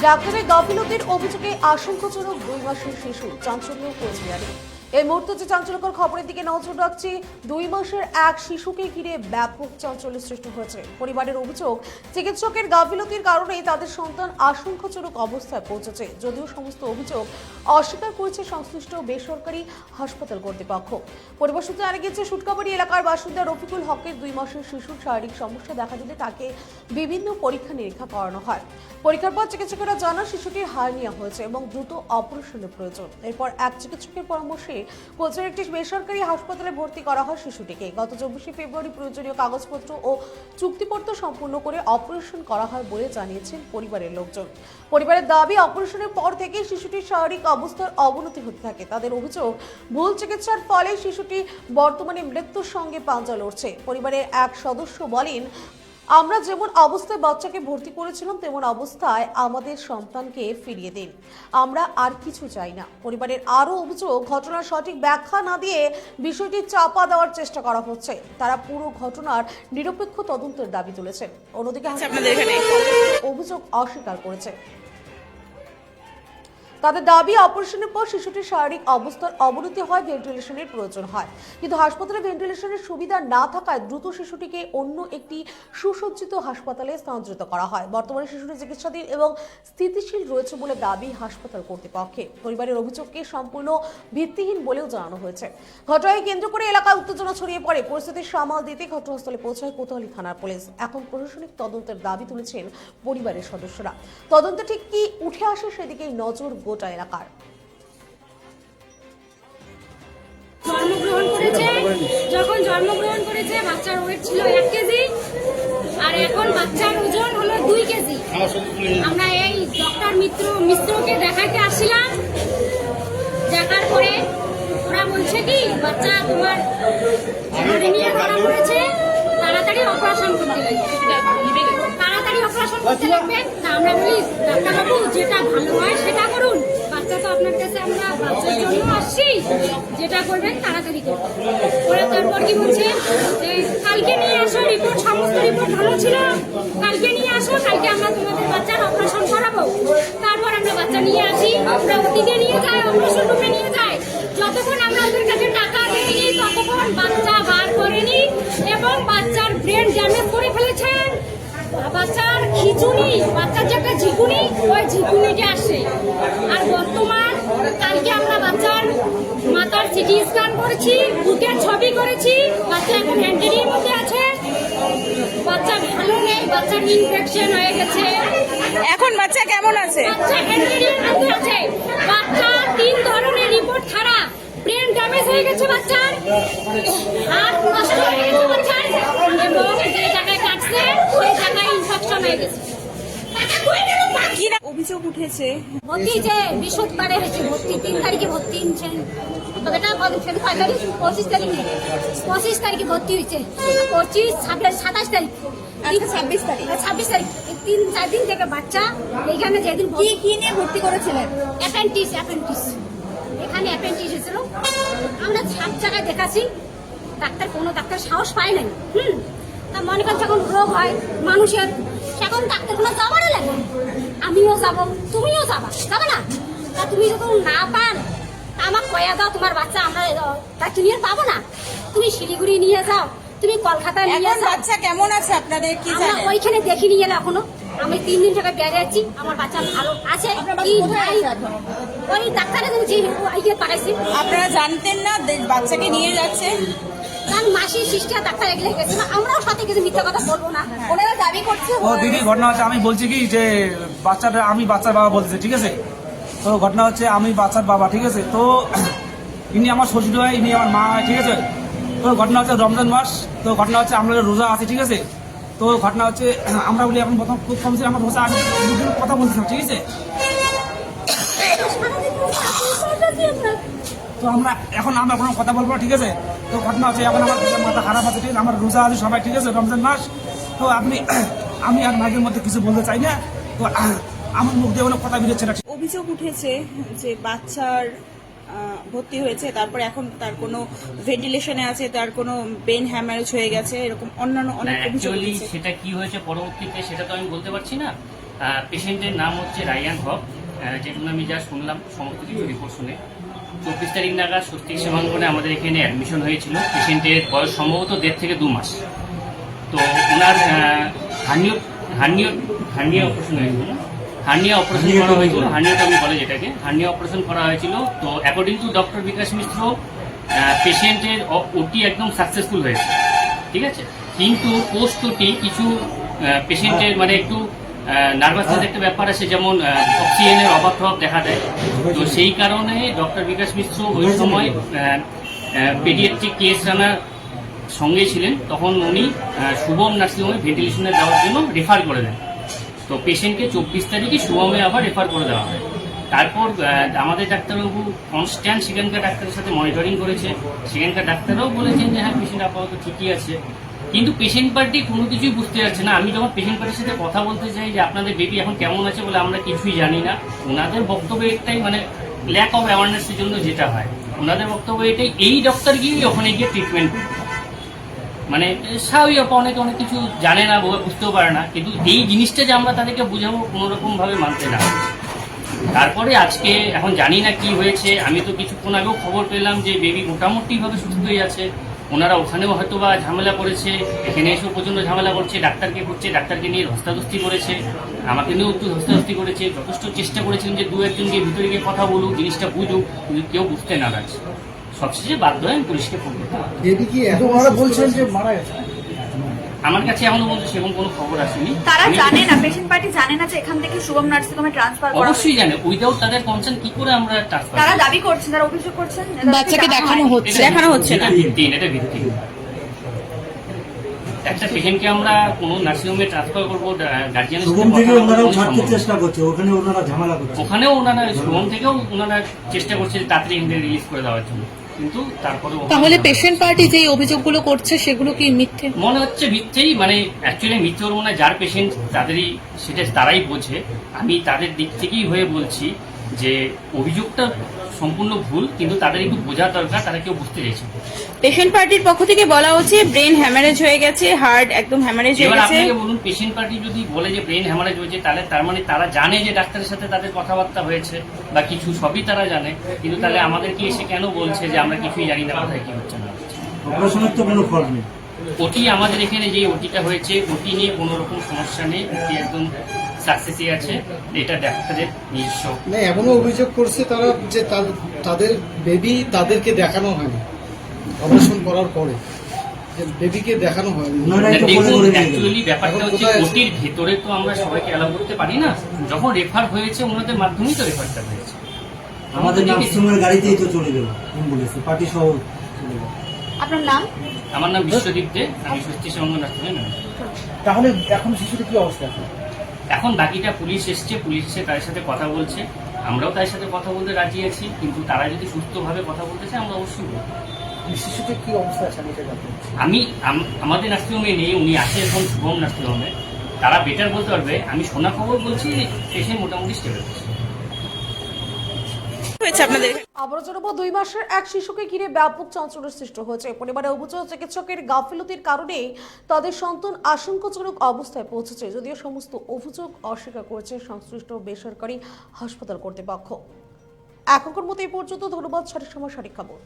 ডাক্তারের গাফিলতির অভিযোগে আশঙ্কাজনক 2 মাসের শিশু চাঞ্চল্য কোচবিহারে। এই মুহূর্তে যে চাঞ্চল্যকর খবরের দিকে নজর রাখছি, 2 মাসের এক শিশুকে ঘিরে ব্যাপক চাঞ্চল্য সৃষ্টি হয়েছে। পরিবারের অভিযোগ, চিকিৎসকের গাফিলতির কারণে তাদের সন্তান আশঙ্কাজনক অবস্থায় পৌঁছেছে। যদিও সমস্ত অভিযোগ অস্বীকার করেছে সংশ্লিষ্ট বেসরকারি হাসপাতাল কর্তৃপক্ষ। পরিবার সূত্রে জানা গেছে, সুটকাবাড়ি এলাকার বাসিন্দা রফিকুল হকের 2 মাসের শিশুর শারীরিক সমস্যা দেখা দিলে তাকে বিভিন্ন পরীক্ষা নিরীক্ষা করানো হয়। পরীক্ষার পর চিকিৎসকেরা জানান শিশুটির হার্নিয়া হয়েছে এবং দ্রুত অপারেশনের প্রয়োজন। এরপর এক চিকিৎসকের পরামর্শে কোচবিহারের একটি বেসরকারি হাসপাতালে ভর্তি করা হয় শিশুটিকে। গত 24 ফেব্রুয়ারি প্রয়োজনীয় কাগজপত্র ও চুক্তিপত্র সম্পূর্ণ করে অপারেশন করা হয় বলে জানিয়েছেন পরিবারের লোকজন। পরিবারের দাবি, অপারেশনের পর থেকে শিশুটির শারীরিক অবস্থার অবনতি হতে থাকে। তাদের অভিযোগ, ভুল চিকিৎসার ফলে শিশুটি বর্তমানে মৃত্যুর সঙ্গে পাঞ্জা লড়ছে। পরিবারের এক সদস্য বলেন, আমরা যেমন অবস্থায় বাচ্চাকে ভর্তি করেছিলাম তেমন অবস্থায় আমাদের সন্তানকে ফিরিয়ে দিন, আমরা আর কিছু চাই না। পরিবারের আরও অভিযোগ, ঘটনার সঠিক ব্যাখ্যা না দিয়ে বিষয়টি চাপা দেওয়ার চেষ্টা করা হচ্ছে। তারা পুরো ঘটনার নিরপেক্ষ তদন্তের দাবি তুলেছেন। অন্যদিকে অভিযোগ অস্বীকার করেছে। তাদের দাবি, অপারেশনের পর শিশুটির শারীরিক অবস্থার অবনতি হয়, ভেন্টিলেশনের প্রয়োজন হয়। কিন্তু হাসপাতালে ভেন্টিলেশনের সুবিধা না থাকায় দ্রুত শিশুটিকে অন্য একটি সুসজ্জিত হাসপাতালে স্থানান্তরিত করা হয়। বর্তমানে শিশুটি চিকিৎসাধীন এবং স্থিতিশীল রয়েছে বলে দাবি হাসপাতাল কর্তৃপক্ষের। পরিবারের অভিযোগকে সম্পূর্ণ ভিত্তিহীন বলেও জানানো হয়েছে। ঘটনাকে কেন্দ্র করে এলাকায় উত্তেজনা ছড়িয়ে পড়ে। পরিস্থিতি সামাল দিতে ঘটনাস্থলে পৌঁছায় কোতোয়ালি থানার পুলিশ। এখন প্রশাসনিক তদন্তের দাবি তুলেছেন পরিবারের সদস্যরা। তদন্তে ঠিক কি উঠে আসে সেদিকেই নজর গোটা এলাকার। জন্মগ্রহণ করেছে বাচ্চার ওয়েট ছিল 1 কেজি আর এখন বাচ্চার ওজন হলো 2 কেজি। আমরা এই ডক্টর মিত্রকে দেখাতে আসছিলাম। দেখার পরে ওরা বলছে কি, বাচ্চা তোমার নিয়ে ধরা পড়েছে, তাড়াতাড়ি অপারেশন করতে লাগবে, আমরা বলি ডাক্তারবাবু যেটা ভালো হয় সেটা করুন, বাচ্চা তো আপনার কাছে আমরা বাচ্চার জন্য আসছি, যেটা করবেন তাড়াতাড়ি করুন। ওরা তারপর কি বলছে, কালকে নিয়ে আসো রিপোর্ট, সমস্ত রিপোর্ট ভালো ছিল, কালকে নিয়ে আসো, কালকে আমরা তোমাদের বাচ্চার অপারেশন করাবো। তারপর আমরা বাচ্চা নিয়ে আসি, আমরা ওদিকে নিয়ে যাই, অপারেশন রুমে নিয়ে যাই। যতক্ষণ আমরা ওদের কাছে টাকা দিইনি ততক্ষণ বাচ্চা বার করেনি এবং বাচ্চার ব্রেন ড্যামেজ করে ফেলেছেন। বাচ্চার খিচুড়ি, বাচ্চার যে একটা ঝিকুনি, ওই ঝিকুনিটা আসে। আর বর্তমান কালকে আমরা বাচ্চার মাথার সিটি স্ক্যান করেছি, বুকের ছবি করেছি, বাচ্চা এখন হ্যান্ডেরির মধ্যে আছে, বাচ্চা ভালো নেই, বাচ্চার ইনফেকশন হয়ে গেছে। এখন বাচ্চা কেমন আছে? বাচ্চা হ্যান্ডেরির মধ্যে আছে। বাচ্চার 3 ধরনের রিপোর্ট খারাপ, ব্রেন ড্যামেজ হয়ে গেছে বাচ্চার, হাত নষ্ট হয়ে গেছে বাচ্চার, এবং যে জায়গায় কাটছে সেই জায়গায় ইনফেকশন হয়ে গেছে। কি অভিযোগ উঠেছে? ভর্তি যে বৃহস্পতিবারে হয়েছে, ভর্তি 3 তারিখে ভর্তি হয়েছেন, 25 তারিখে ভর্তি হয়েছে, 25, 27 তারিখ, 26 তারিখ, 26 তারিখ, 3-4 দিন থেকে বাচ্চা এইখানে যেদিন কি নিয়ে ভর্তি করেছিলেন? অ্যাপেন্ডিক্স, এখানে অ্যাপেন্ডিক্স হয়েছিল। আমরা সব জায়গায় দেখাচ্ছি, কোনো ডাক্তার সাহস পায় নাই। তা মনে করেন যখন রোগ হয় মানুষের, সেখন ডাক্তারগুলো যাবারও লাগে, আমিও যাব, তুমিও যাবে না। তা তুমি যখন না পান, আমাকে কয়া দাও তোমার বাচ্চা আমরা নিয়ে পাবো না, তুমি শিলিগুড়ি নিয়ে যাও, তুমি কলকাতায় নিয়ে যাও। বাচ্চা কেমন আছে আপনাদের কি জানেন? ওইখানে দেখিনি গেলে এখনো, আমি 3 দিন থেকে বেড়ে যাচ্ছি, আমার বাচ্চা ভালো আছে। ওই ডাক্তারের পাঠাইছি। আপনারা জানতেন না বাচ্চাকে নিয়ে যাচ্ছে? কারণ মাসি সিস্টার ডাক্তার এগুলো গেছিল, আমরাও সাথে কিছু মিথ্যা কথা বলবো না। ওনারা দাবি করছে। ও দিদি, ঘটনা হচ্ছে আমি বলছি কি যে আমি বাচ্চার বাবা বলতেছি, ঠিক আছে? তো ঘটনা হচ্ছে আমি বাচ্চার বাবা, ঠিক আছে? তো ইনি আমার শ্বশুর হয়, ইনি আমার মা হয়, ঠিক আছে? তো ঘটনা হচ্ছে রমজান মাস, তো ঘটনা হচ্ছে আমরা রোজা আছি, ঠিক আছে? তো ঘটনা হচ্ছে আমরা বলি এখন প্রথম খুব কমছে, আমার রোজা আগে কথা বলছিলাম, ঠিক আছে? তো আমরা কোনো কথা বলবো না, ঠিক আছে? তো ঘটনা হচ্ছে এখন আমার মাথা খারাপ আছে, ঠিক আছে? আমার রোজা আছে সবাই, ঠিক আছে? রমজান মাস। তো আমি আর মাইকের মধ্যে কিছু বলতে চাই না, তো আমার মুখ দিয়ে অনেক কথা বেরোচ্ছে না। অভিযোগ উঠেছে যে বাচ্চার ভর্তি হয়েছে, তারপরে এখন তার কোনো ভেন্টিলেশনে আছে, তার কোনো ব্রেন হ্যামারেজ হয়ে গেছে, এরকম অন্যান্য অনেক অভিযোগ অ্যাকচুয়ালি উঠেছে। সেটা কি হয়েছে পরবর্তীতে সেটা তো আমি বলতে পারছি না। পেশেন্টের নাম হচ্ছে রায়ান হক, যেগুলো আমি যা শুনলাম সমস্ত কিছু রিপোর্ট শুনে 24 তারিখ নাগাদ স্বস্তিক সেবাঙ্গনে আমাদের এখানে অ্যাডমিশন হয়েছিল। পেশেন্টের বয়স সম্ভবত 1.5 থেকে 2 মাস। তো ওনার হার্নিয়া অপারেশন হয়েছিল, হার্নিয়া অপারেশন করা হয়েছিল, হার্নিয়াটমি বলে যেটাকে, হার্নিয়া অপারেশন করা হয়েছিল। তো অ্যাকর্ডিং টু ডক্টর বিকাশ মিশ্র পেশেন্টের ওটি একদম সাকসেসফুল হয়েছে, ঠিক আছে। কিন্তু পোস্ট ওটি কিছু পেশেন্টের মানে একটু নার্ভাসনেস একটা ব্যাপার আছে, যেমন অক্সিজেনের অভাব টভাব দেখা দেয়। তো সেই কারণে ডক্টর বিকাশ মিশ্র ওই সময় পেডিয়াট্রিক কেস রানার সঙ্গে ছিলেন, তখন উনি শুভম নার্সিংহোমে ভেন্টিলেশনে দেওয়ার জন্য রেফার করে দেন। তো পেশেন্টকে 24 তারিখে শুভমে আবার রেফার করে দেওয়া হয়। তারপর আমাদের ডাক্তারবাবু কনস্ট্যান্ট সেখানকার ডাক্তারের সাথে মনিটরিং করেছে। সেখানকার ডাক্তাররাও বলেছেন যে হ্যাঁ পেশেন্ট আপাতত ঠিকই আছে, কিন্তু পেশেন্ট পার্টি কোনো কিছুই বুঝতে পারছে না। আমি যখন পেশেন্ট পার্টির সাথে কথা বলতে চাই যে আপনাদের বেবি এখন কেমন আছে বলে, আমরা কিছুই জানি না। ওনাদের বক্তব্য একটাই, মানে ল্যাক অফ অ্যাওয়ারনেসের জন্য যেটা হয়, ওনাদের বক্তব্য এটাই, এই ডক্টর গিয়ে ওখানে গিয়ে ট্রিটমেন্ট করবে। মানে স্বাভাবিক, অনেকে অনেক কিছু জানে না, বুঝতেও পারে না, কিন্তু এই জিনিসটা যে আমরা তাদেরকে বুঝাবো কোনো রকম ভাবে মানতে না। তারপরে আজকে এখন জানি না কি হয়েছে, আমি তো কিছুক্ষণ আগেও খবর পেলাম যে বেবি মোটামুটি ভাবে সুস্থ হয়ে আছে। ওনারা ওখানেও হয়তো বা ঝামেলা করেছে, এখানে এসেও প্রচন্ড ঝামেলা করছে, ডাক্তারকে নিয়ে ধস্তাধস্তি করেছে, আমাকে নিয়েও একটু ধস্তাধস্তি করেছে। যথেষ্ট চেষ্টা করেছিলেন যে 2-1 গিয়ে ভিতরে গিয়ে কথা বলুক, জিনিসটা বুঝুক, কিন্তু কেউ বুঝতে না পারছে। সবশেষে বাধ্য হয়ে আমি পুলিশকে ফোন করতে হবে। বেবি কি এখন ওনারা বলছেন যে মারা গেছে? আমার কাছে এখনো পর্যন্ত সেরকম কোনো খবর আসেনি। তারা আমি- জানে না, পেশেন্ট পার্টি জানে না যে এখান থেকে শুভম নার্সিংহোমে ট্রান্সফার করা অবশ্যই জানে, উইদাউট তাদের কনসার্ন কি করে আমরা ট্রান্সফার তারা দাবি করছেন, তারা অভিযোগ করছেন বাচ্চাকে দেখানো হচ্ছে। দেখানো হচ্ছে না। এটা ভিত্তিহীন। একটা পেশেন্টকে আমরা কোনো নার্সিংহোমে ট্রান্সফার করবো, গার্জিয়ানের শুভম থেকে ওনারাও ছাড়তে চেষ্টা করছে, ওখানে ওনারা ঝামেলা করছে। ওখানেও ওনারা শুভম থেকেও ওনারা চেষ্টা করছে যে তাড়াতাড়ি রিলিজ করে দেওয়ার জন্য, কিন্তু তারপরে তাহলে পেশেন্ট পার্টি যে অভিযোগগুলো করছে সেগুলো কি মিথ্যে? মনে হচ্ছে মিথ্যেই, মানে অ্যাকচুয়ালি মিথ্যে বলবো না, যার পেশেন্ট তাদেরই সেটা তারাই বোঝে। আমি তাদের দিক থেকেই হয়ে বলছি যে অভিযোগটা সম্পূর্ণ ভুল, কিন্তু তাদের একটু বোঝার দরকার, তারা কেউ বুঝতে চাইছে না। পেশেন্ট পার্টির পক্ষ থেকে বলা হচ্ছে ব্রেন হ্যামারেজ হয়ে গেছে, হার্ট একদম হ্যামারেজ হয়ে এবার গেছে। আপনাকে বলুন, পেশেন্ট পার্টি যদি বলে যে ব্রেন হ্যামারেজ হয়েছে, তাহলে তার মানে তারা জানে যে ডাক্তারের সাথে তাদের কথাবার্তা হয়েছে বা কিছু, সবই তারা জানে, কিন্তু তাহলে আমাদেরকে এসে কেন বলছে যে আমরা কিছুই জানি না কোথায় কি হচ্ছে না হচ্ছে। অপারেশনের তো কোনো ফল নেই। ওটি আমাদের এখানে যে ওটিটা হয়েছে, ওটি নিয়ে কোনো রকম সমস্যা নেই, ওটি একদম সাকসেসই আছে, এটা ডাক্তারের নিজস্ব। না, এমনও অভিযোগ করছে তারা যে তাদের বেবি তাদেরকে দেখানো হয়নি অপারেশন করার পরে, যে বেবিকে দেখানো হয়নি। ওনারাই তো বলে দেখুন, বলে দিয়ে গেলেন। অ্যাকচুয়ালি ব্যাপারটা এখন হচ্ছে কোথায় আছে? ওটির ভেতরে তো আমরা সবাইকে অ্যালাউ করতে পারি না। যখন রেফার হয়েছে ওনাদের মাধ্যমেই তো রেফারটা হয়েছে। আমাদের নার্সিংহোমের গাড়িতেই তো চলে গেল অ্যাম্বুলেন্সে, পার্টি সহ চলে গেল। আপনার নাম? আমার নাম বিশ্বদীপ দে, আমি স্বস্তি সঙ্গ নার্সিংহোমে ম্যানেজার। তাহলে এখন শিশুটি কি অবস্থা? এখন বাকিটা পুলিশ এসছে, পুলিশ এসে তাদের সাথে কথা বলছে, আমরাও তাদের সাথে কথা বলতে রাজি আছি, কিন্তু তারা যদি সুস্থভাবে কথা বলতে চায় আমরা অবশ্যই বলবো। শিশুটির কি অবস্থা আছে আমি এটা জানতে চাই। আমাদের নার্সিংহোমে নেই, উনি আছে এখন শুভম নার্সিংহোমে, তারা বেটার বলতে পারবে। আমি শোনা খবর বলছি, পেশেন্ট মোটামুটি স্টেবল আছে। হয়েছে আপনাদের? আবারও জানাবো, 2 মাসের এক শিশুকে ঘিরে ব্যাপক চাঞ্চল্যের সৃষ্টি হয়েছে। পরিবারে অভিযোগ চিকিৎসকের গাফিলতির কারণে তাদের সন্তান আশঙ্কাজনক অবস্থায় পৌঁছেছে, যদিও সমস্ত অভিযোগ অস্বীকার করেছে সংশ্লিষ্ট বেসরকারি হাসপাতাল কর্তৃপক্ষ। এখনকার মতো এই পর্যন্ত। ধন্যবাদ। সঠিক সময় সঠিক খবর।